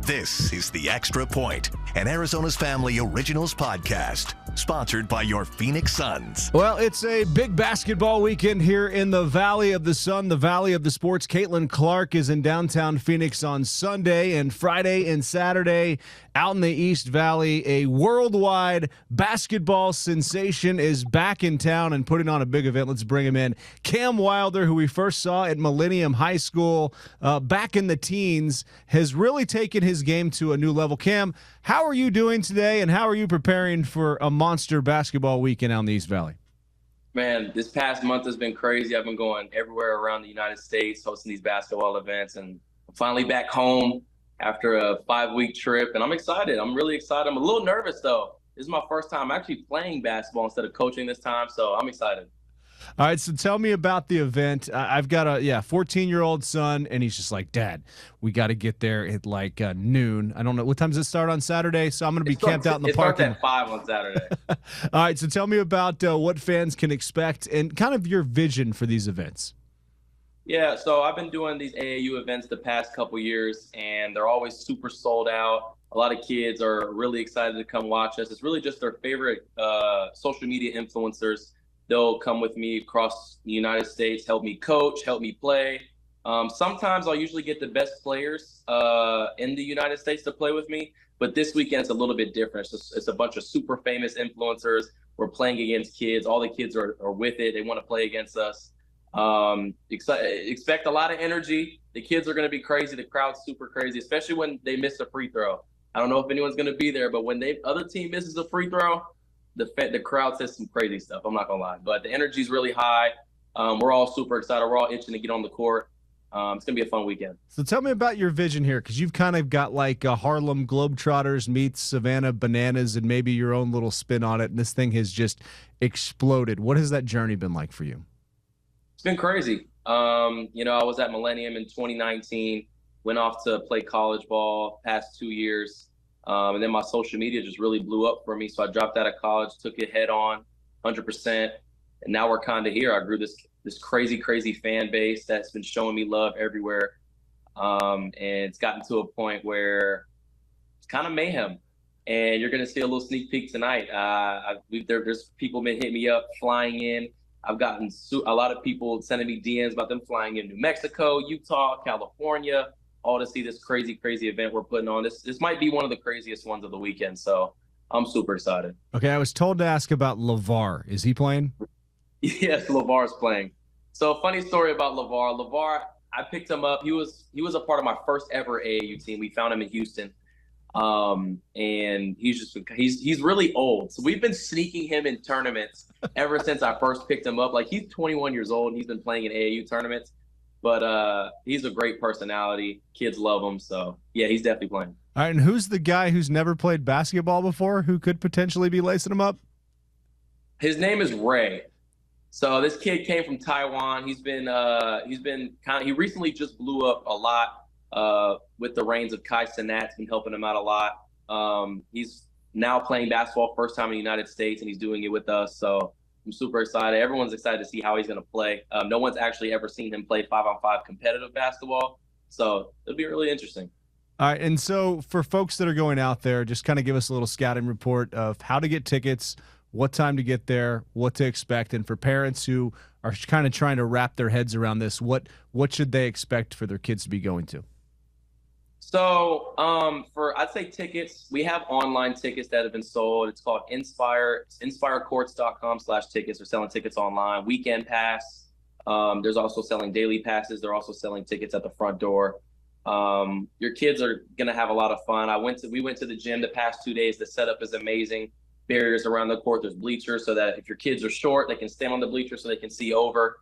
This is The Extra Point, an Arizona's Family Originals podcast, sponsored by your Phoenix Suns. Well, it's a big basketball weekend here in the Valley of the Sun, the Valley of the Sports. Caitlin Clark is in downtown Phoenix on Sunday, and Friday and Saturday out in the East Valley. A worldwide basketball sensation is back in town and putting on a big event. Let's bring him in. Cam Wilder, who we first saw at Millennium High School back in the teens, has really taken his game to a new level. Cam, how are you doing today, and how are you preparing for a monster basketball weekend out in the East Valley? Man, this past month has been crazy. I've been going everywhere around the United States, hosting these basketball events, and I'm finally back home after a 5-week trip, and I'm excited. I'm really excited. I'm a little nervous, though. This is my first time actually playing basketball instead of coaching this time, so I'm excited. All right, so tell me about the event. I've got a 14-year-old son, and he's just like, Dad, we got to get there at like noon. I don't know. What time does it start on Saturday? So I'm going to be camped out in the park. It starts at 5 on Saturday. All right, so tell me about what fans can expect and kind of your vision for these events. Yeah, so I've been doing these AAU events the past couple years, and they're always super sold out. A lot of kids are really excited to come watch us. It's really just their favorite social media influencers. They'll come with me across the United States, help me coach, help me play. Sometimes I'll usually get the best players in the United States to play with me, but this weekend it's a little bit different. It's a bunch of super famous influencers. We're playing against kids. All the kids are with it. They want to play against us. Expect a lot of energy. The kids are going to be crazy. The crowd's super crazy, especially when they miss a free throw. I don't know if anyone's going to be there, but when the other team misses a free throw, the crowd says some crazy stuff. I'm not going to lie. But the energy's really high. We're all super excited. We're all itching to get on the court. It's going to be a fun weekend. So tell me about your vision here, because you've kind of got like a Harlem Globetrotters meets Savannah Bananas and maybe your own little spin on it, and this thing has just exploded. What has that journey been like for you? It's been crazy. I was at Millennium in 2019, went off to play college ball past 2 years. And then my social media just really blew up for me. So I dropped out of college, took it head on 100%. And now we're kind of here. I grew this crazy, crazy fan base that's been showing me love everywhere. And it's gotten to a point where it's kind of mayhem. And you're going to see a little sneak peek tonight. There's people been hitting me up, flying in. I've gotten a lot of people sending me DMs about them flying in New Mexico, Utah, California, all to see this crazy, crazy event we're putting on. This might be one of the craziest ones of the weekend, so I'm super excited. Okay, I was told to ask about Lavar. Is he playing? Yes, Lavar's playing. So funny story about Lavar. Lavar, I picked him up. He was a part of my first ever AAU team. We found him in Houston. And he's really old. So we've been sneaking him in tournaments ever since I first picked him up. Like, he's 21 years old and he's been playing in AAU tournaments. But he's a great personality. Kids love him. So, yeah, he's definitely playing. All right, and who's the guy who's never played basketball before who could potentially be lacing him up? His name is Ray. So this kid came from Taiwan. He recently just blew up a lot with the reigns of Kai Cenat's been helping him out a lot. He's now playing basketball first time in the United States, and he's doing it with us. So I'm super excited. Everyone's excited to see how he's going to play. No one's actually ever seen him play 5-on-5 competitive basketball. So it'll be really interesting. All right, and so for folks that are going out there, just kind of give us a little scouting report of how to get tickets, what time to get there, what to expect, and for parents who are kind of trying to wrap their heads around this, what should they expect for their kids to be going to? So I'd say tickets, we have online tickets that have been sold. It's called inspirecourts.com/tickets. They're selling tickets online. Weekend pass. There's also selling daily passes. They're also selling tickets at the front door. Your kids are going to have a lot of fun. We went to the gym the past 2 days. The setup is amazing. Barriers around the court. There's bleachers so that if your kids are short, they can stand on the bleachers so they can see over.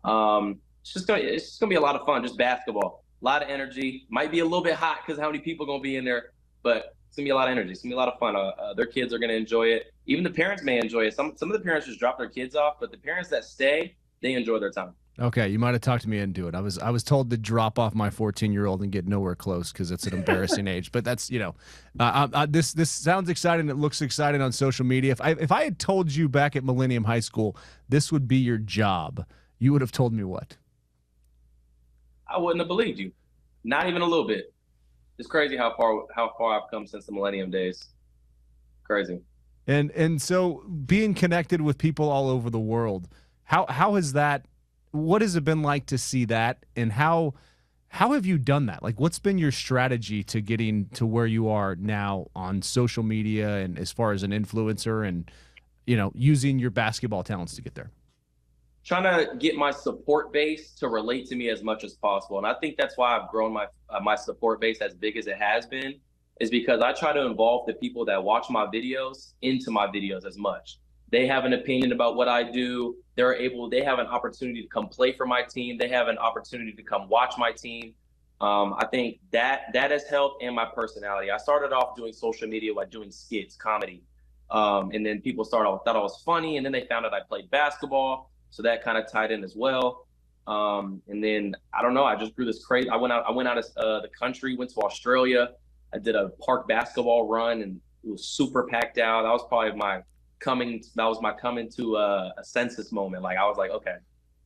It's just gonna be a lot of fun. Just basketball, a lot of energy. Might be a little bit hot because how many people are gonna be in there, but it's gonna be a lot of energy. It's gonna be a lot of fun. Their kids are gonna enjoy it. Even the parents may enjoy it. Some of the parents just drop their kids off, but the parents that stay, they enjoy their time. Okay, you might have talked me into it. I was told to drop off my 14-year-old and get nowhere close because it's an embarrassing age. But that's this sounds exciting. It looks exciting on social media. If I had told you back at Millennium High School this would be your job, you would have told me what? I wouldn't have believed you, not even a little bit. It's crazy how far I've come since the Millennium days. Crazy. And so being connected with people all over the world, how has that? What has it been like to see that, and how have you done that? Like, what's been your strategy to getting to where you are now on social media and as far as an influencer and, using your basketball talents to get there? Trying to get my support base to relate to me as much as possible. And I think that's why I've grown my support base as big as it has been, is because I try to involve the people that watch my videos into my videos as much. They have an opinion about what I do. They have an opportunity to come play for my team. They have an opportunity to come watch my team. I think that has helped, and my personality. I started off doing social media by doing skits, comedy. And then people thought I was funny, and then they found out I played basketball. So that kind of tied in as well. And then I don't know, I just grew this crazy. I went out of the country, went to Australia. I did a park basketball run, and it was super packed out. That was probably my coming to a census moment. Like, I was like, okay,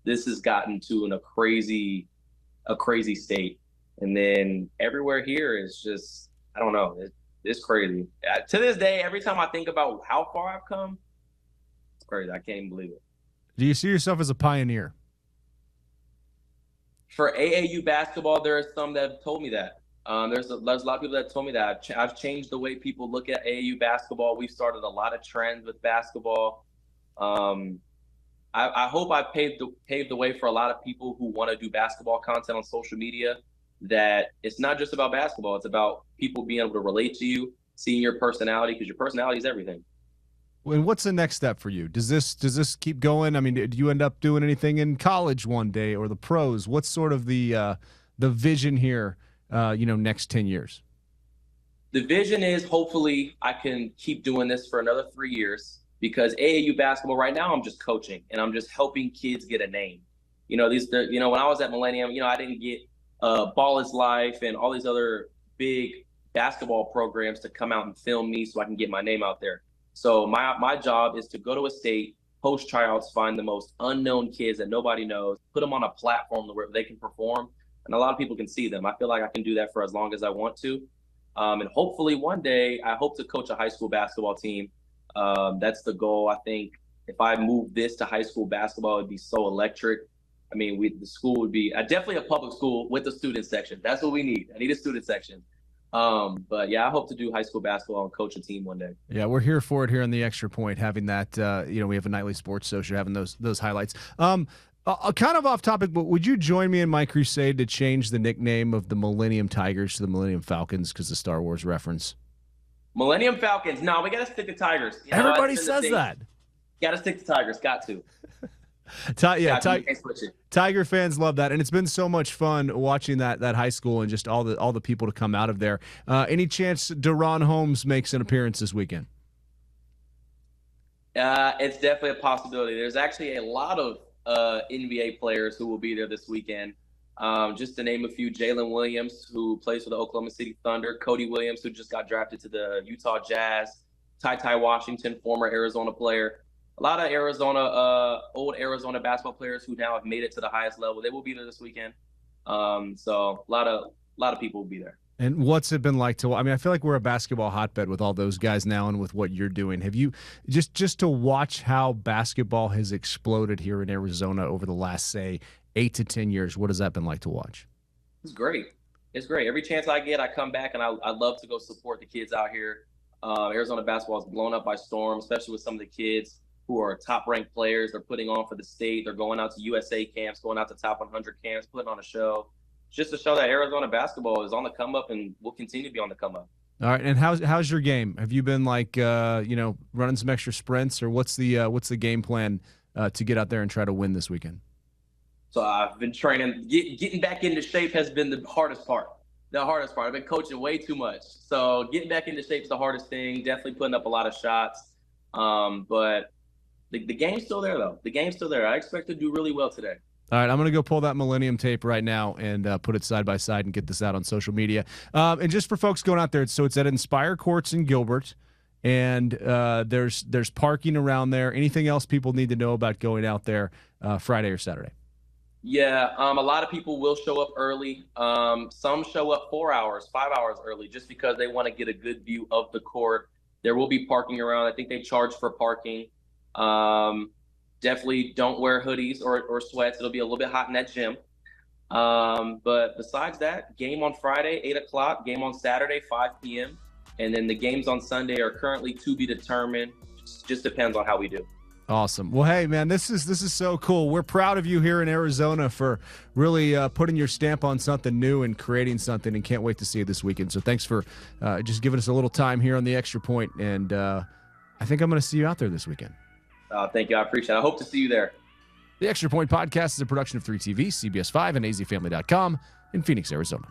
this has gotten to a crazy state. And then everywhere here is just, I don't know, it's crazy. To this day, every time I think about how far I've come, it's crazy. I can't even believe it. Do you see yourself as a pioneer? For AAU basketball, there are some that have told me that. There's a lot of people that told me that. I've changed the way people look at AAU basketball. We've started a lot of trends with basketball. I hope I paved the way for a lot of people who want to do basketball content on social media, that it's not just about basketball. It's about people being able to relate to you, seeing your personality, because your personality is everything. And what's the next step for you? Does this keep going? I mean, do you end up doing anything in college one day or the pros? What's sort of the vision here, next 10 years? The vision is, hopefully I can keep doing this for another 3 years, because AAU basketball right now, I'm just coaching and I'm just helping kids get a name. When I was at Millennium, I didn't get Ball is Life and all these other big basketball programs to come out and film me so I can get my name out there. So my job is to go to a state, host tryouts, find the most unknown kids that nobody knows, put them on a platform where they can perform, and a lot of people can see them. I feel like I can do that for as long as I want to. And hopefully one day, I hope to coach a high school basketball team. That's the goal. I think if I move this to high school basketball, it'd be so electric. I mean, the school would be definitely a public school with a student section. That's what we need. I need a student section. But yeah, I hope to do high school basketball and coach a team one day. Yeah, we're here for it here on the Extra Point, having that, we have a nightly sports social, having those highlights. Kind of off topic, but would you join me in my crusade to change the nickname of the Millennium Tigers to the Millennium Falcons because of Star Wars reference? Millennium Falcons. No, we got to stick to Tigers. Everybody says that. Got to stick to Tigers. Got to. Tiger fans love that, and it's been so much fun watching that high school and just all the people to come out of there. Any chance Deron Holmes makes an appearance this weekend? It's definitely a possibility. There's actually a lot of NBA players who will be there this weekend. Just to name a few: Jalen Williams, who plays for the Oklahoma City Thunder; Cody Williams, who just got drafted to the Utah Jazz; Ty Washington, former Arizona player. A lot of old Arizona basketball players who now have made it to the highest level. They will be there this weekend. So a lot of people will be there. And what's it been like I feel like we're a basketball hotbed with all those guys now and with what you're doing. Have you just to watch how basketball has exploded here in Arizona over the last, say, 8 to 10 years? What has that been like to watch? It's great. It's great. Every chance I get, I come back, and I love to go support the kids out here. Arizona basketball is blown up by storm, especially with some of the kids who are top-ranked players. They're putting on for the state. They're going out to USA camps, going out to top 100 camps, putting on a show, just to show that Arizona basketball is on the come-up and will continue to be on the come-up. All right, and how's your game? Have you been running some extra sprints, or what's the game plan to get out there and try to win this weekend? So I've been training. Getting back into shape has been the hardest part. I've been coaching way too much. So getting back into shape is the hardest thing. Definitely putting up a lot of shots. But the game's still there, though. The game's still there. I expect to do really well today. All right, I'm going to go pull that Millennium tape right now and put it side by side and get this out on social media. And just for folks going out there, so it's at Inspire Courts in Gilbert, and there's parking around there. Anything else people need to know about going out there Friday or Saturday? Yeah, a lot of people will show up early. Some show up 4 hours, 5 hours early just because they want to get a good view of the court. There will be parking around. I think they charge for parking. Definitely don't wear hoodies or sweats. It'll be a little bit hot in that gym. But besides that, game on Friday, 8 o'clock, game on Saturday, 5 p.m. And then the games on Sunday are currently to be determined. Just depends on how we do. Awesome. Well, hey, man, this is so cool. We're proud of you here in Arizona for really putting your stamp on something new and creating something, and can't wait to see you this weekend. So thanks for just giving us a little time here on the Extra Point, and I think I'm going to see you out there this weekend. Thank you. I appreciate it. I hope to see you there. The Extra Point Podcast is a production of 3TV, CBS 5, and azfamily.com in Phoenix, Arizona.